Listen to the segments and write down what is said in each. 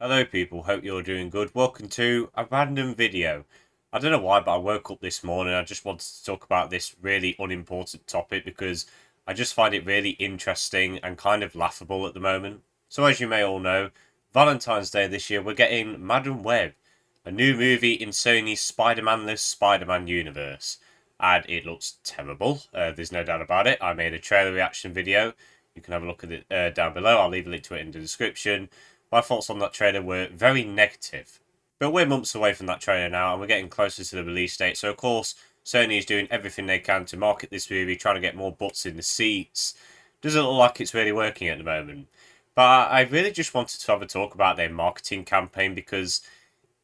Hello people, hope you're doing good. Welcome to a random video. I don't know why, but I woke up this morning. I just wanted to talk about this really unimportant topic because I just find it really interesting and kind of laughable at the moment. So as you may all know, Valentine's Day this year we're getting Madam Web, a new movie in Sony's Spider-Man-less Spider-Man universe. And it looks terrible, there's no doubt about it. I made a trailer reaction video. You can have a look at it down below. I'll leave a link to it in the description. My thoughts on that trailer were very negative. But we're months away from that trailer now, and we're getting closer to the release date. So, of course, Sony is doing everything they can to market this movie, trying to get more butts in the seats. Doesn't look like it's really working at the moment. But I really just wanted to have a talk about their marketing campaign because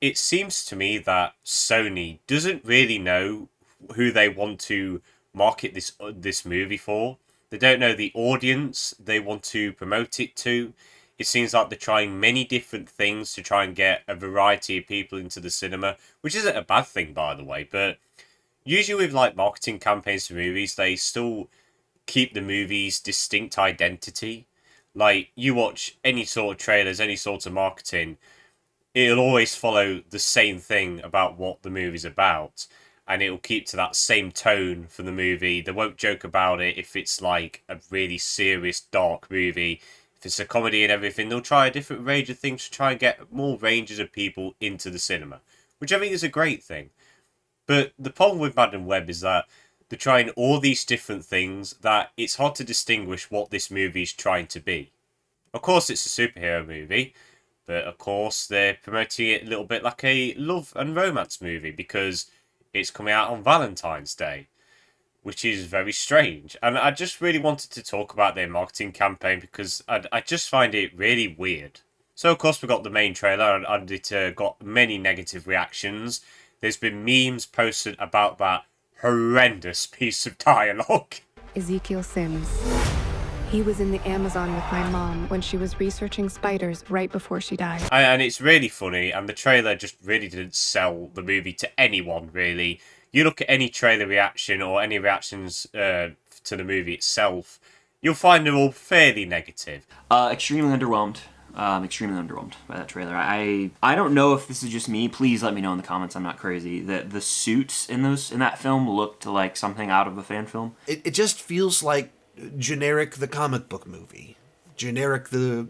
it seems to me that Sony doesn't really know who they want to market this movie for. They don't know the audience they want to promote it to. It seems like they're trying many different things to try and get a variety of people into the cinema, which isn't a bad thing, by the way. But usually with like marketing campaigns for movies, they still keep the movie's distinct identity. Like you watch any sort of trailers, any sort of marketing, it'll always follow the same thing about what the movie's about, and it'll keep to that same tone for the movie. They won't joke about it if it's like a really serious, dark movie. If it's a comedy and everything, they'll try a different range of things to try and get more ranges of people into the cinema, which I think is a great thing. But the problem with Madam Web is that they're trying all these different things that it's hard to distinguish what this movie's trying to be. Of course, it's a superhero movie, but of course, they're promoting it a little bit like a love and romance movie because it's coming out on Valentine's Day, which is very strange. And I just really wanted to talk about their marketing campaign because I just find it really weird. So, of course, we got the main trailer and it got many negative reactions. There's been memes posted about that horrendous piece of dialogue. Ezekiel Sims. He was in the Amazon with my mom when she was researching spiders right before she died. And it's really funny, and the trailer just really didn't sell the movie to anyone, really. You look at any trailer reaction or any reactions to the movie itself, you'll find they're all fairly negative. Extremely underwhelmed. Extremely underwhelmed by that trailer. I don't know if this is just me. Please let me know in the comments. I'm not crazy. The suits in that film looked like something out of a fan film. It just feels like generic the comic book movie, generic the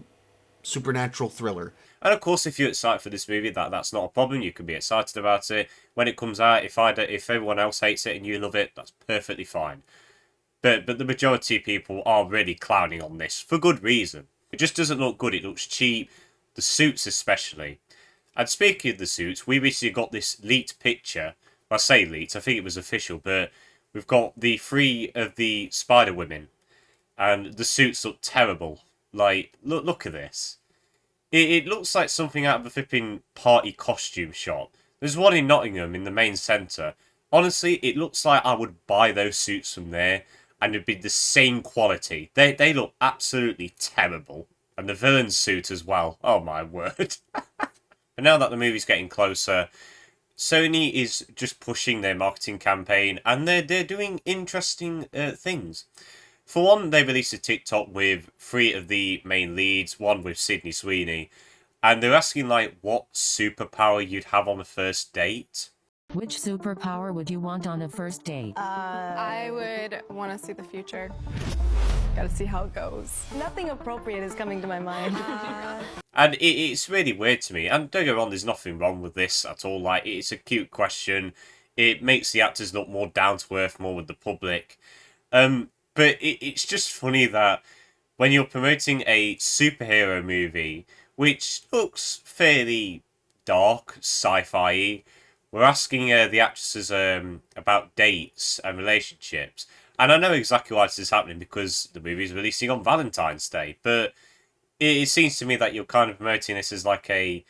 supernatural thriller. And of course, if you're excited for this movie, that's not a problem. You can be excited about it when it comes out. If everyone else hates it and you love it, that's perfectly fine. But the majority of people are really clowning on this for good reason. It just doesn't look good. It looks cheap. The suits especially. And speaking of the suits, we recently got this leaked picture. Well, I say leaked, I think it was official, but we've got the three of the Spider Women, and the suits look terrible. Like, look at this. It looks like something out of a flipping party costume shop. There's one in Nottingham in the main centre. Honestly, it looks like I would buy those suits from there and it'd be the same quality. They look absolutely terrible. And the villain's suit as well. Oh my word. But now that the movie's getting closer, Sony is just pushing their marketing campaign and they're doing interesting things. For one, they released a TikTok with three of the main leads, one with Sydney Sweeney, and they're asking like what superpower you'd have on a first date. Which superpower would you want on a first date? I would want to see the future. Gotta see how it goes. Nothing appropriate is coming to my mind. And it's really weird to me. And don't get me wrong, there's nothing wrong with this at all. Like, it's a cute question. It makes the actors look more down to earth, more with the public. But it's just funny that when you're promoting a superhero movie, which looks fairly dark, sci-fi, we're asking the actresses about dates and relationships. And I know exactly why this is happening because the movie is releasing on Valentine's Day. But it seems to me that you're kind of promoting this as like a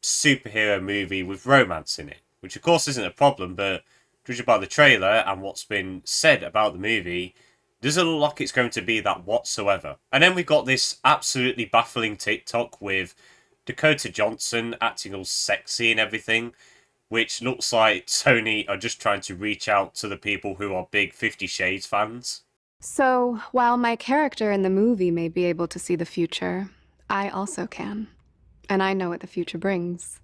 superhero movie with romance in it, which of course isn't a problem, but judging by the trailer and what's been said about the movie, doesn't look like it's going to be that whatsoever. And then we've got this absolutely baffling TikTok with Dakota Johnson acting all sexy and everything, which looks like Sony are just trying to reach out to the people who are big 50 Shades fans. So, while my character in the movie may be able to see the future, I also can. And I know what the future brings.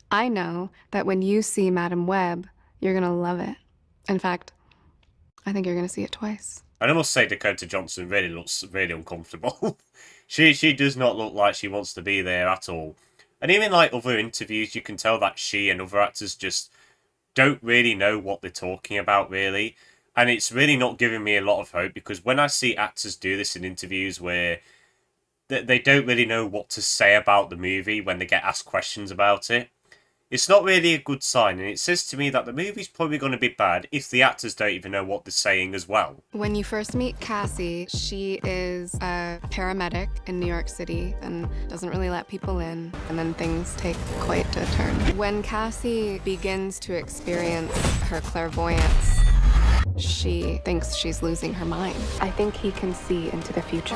I know that when you see Madam Web, you're gonna love it. In fact, I think you're gonna see it twice. And I must say Dakota Johnson really looks really uncomfortable. She does not look like she wants to be there at all. And even like other interviews, you can tell that she and other actors just don't really know what they're talking about, really. And it's really not giving me a lot of hope, because when I see actors do this in interviews where they don't really know what to say about the movie when they get asked questions about it, it's not really a good sign, and it says to me that the movie's probably going to be bad if the actors don't even know what they're saying as well. When you first meet Cassie, she is a paramedic in New York City and doesn't really let people in, and then things take quite a turn. When Cassie begins to experience her clairvoyance, she thinks she's losing her mind. I think he can see into the future.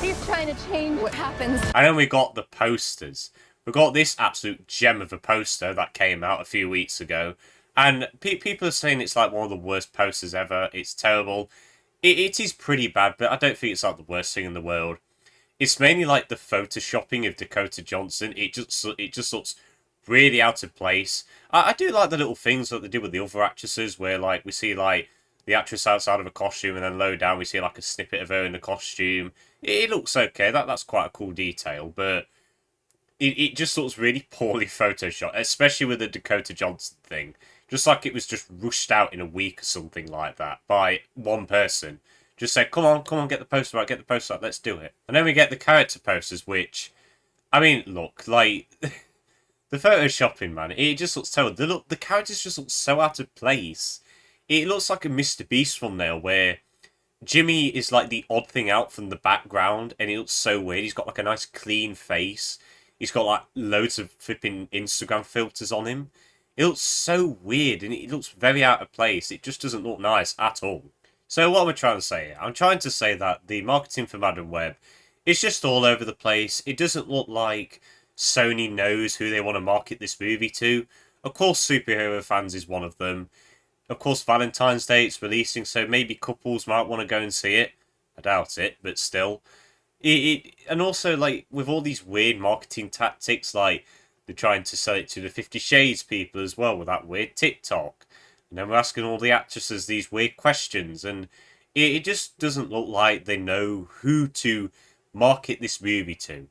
He's trying to change what happens. And then we got the posters. We got this absolute gem of a poster that came out a few weeks ago. And people are saying it's like one of the worst posters ever. It's terrible. It is pretty bad, but I don't think it's like the worst thing in the world. It's mainly like the photoshopping of Dakota Johnson. It just looks really out of place. I do like the little things that they do with the other actresses, where like we see like the actress outside of a costume, and then low down we see like a snippet of her in the costume. It looks okay. That's quite a cool detail, but it just looks really poorly photoshopped, especially with the Dakota Johnson thing. Just like it was just rushed out in a week or something like that by one person. Just said, come on, get the poster out, let's do it. And then we get the character posters, which, I mean, look, like, the photoshopping, man, it just looks terrible. The characters just look so out of place. It looks like a Mr. Beast thumbnail where Jimmy is like the odd thing out from the background, and it looks so weird. He's got like a nice clean face. He's got like loads of flipping Instagram filters on him. It looks so weird, and it looks very out of place. It just doesn't look nice at all. So what am I trying to say here? I'm trying to say that the marketing for Madam Web is just all over the place. It doesn't look like Sony knows who they want to market this movie to. Of course, superhero fans is one of them. Of course, Valentine's Day it's releasing, so maybe couples might want to go and see it. I doubt it, but still. And also, like, with all these weird marketing tactics, like, they're trying to sell it to the 50 Shades people as well with that weird TikTok. And then we're asking all the actresses these weird questions, and it just doesn't look like they know who to market this movie to.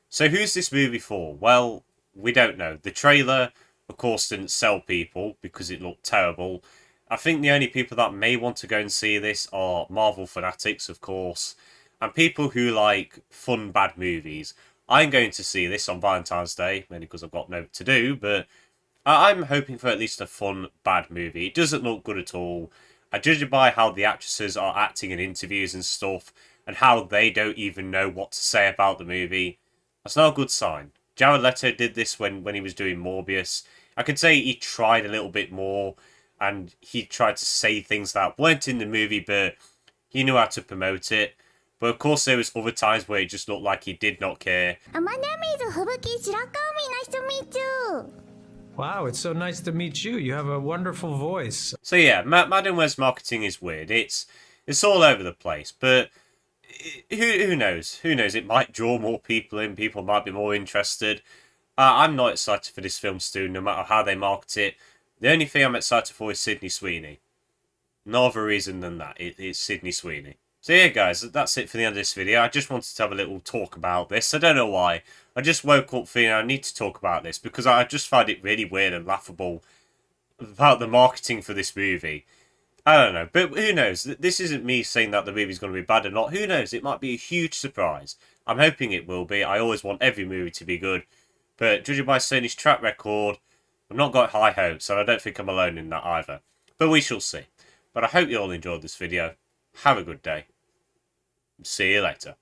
So who's this movie for? Well, we don't know. The trailer, of course, didn't sell people because it looked terrible. I think the only people that may want to go and see this are Marvel fanatics, of course, and people who like fun, bad movies. I'm going to see this on Valentine's Day, mainly because I've got no to do, but I'm hoping for at least a fun, bad movie. It doesn't look good at all. I judge it by how the actresses are acting in interviews and stuff, and how they don't even know what to say about the movie. That's not a good sign. Jared Leto did this when he was doing Morbius. I could say he tried a little bit more, and he tried to say things that weren't in the movie, but he knew how to promote it. But of course there was other times where it just looked like he did not care. My name is Fubuki Shirakami. Nice to meet you. Wow, it's so nice to meet you. You have a wonderful voice. So yeah, Madam Web's marketing is weird. It's all over the place, but who knows? Who knows? It might draw more people in. People might be more interested. I'm not excited for this film, Stu, no matter how they market it. The only thing I'm excited for is Sydney Sweeney. No other reason than that. It's Sydney Sweeney. So yeah, guys, that's it for the end of this video. I just wanted to have a little talk about this. I don't know why. I just woke up feeling I need to talk about this because I just find it really weird and laughable about the marketing for this movie. I don't know, but who knows? This isn't me saying that the movie's going to be bad or not. Who knows? It might be a huge surprise. I'm hoping it will be. I always want every movie to be good. But judging by Sony's track record, I've not got high hopes, and I don't think I'm alone in that either. But we shall see. But I hope you all enjoyed this video. Have a good day. See you later.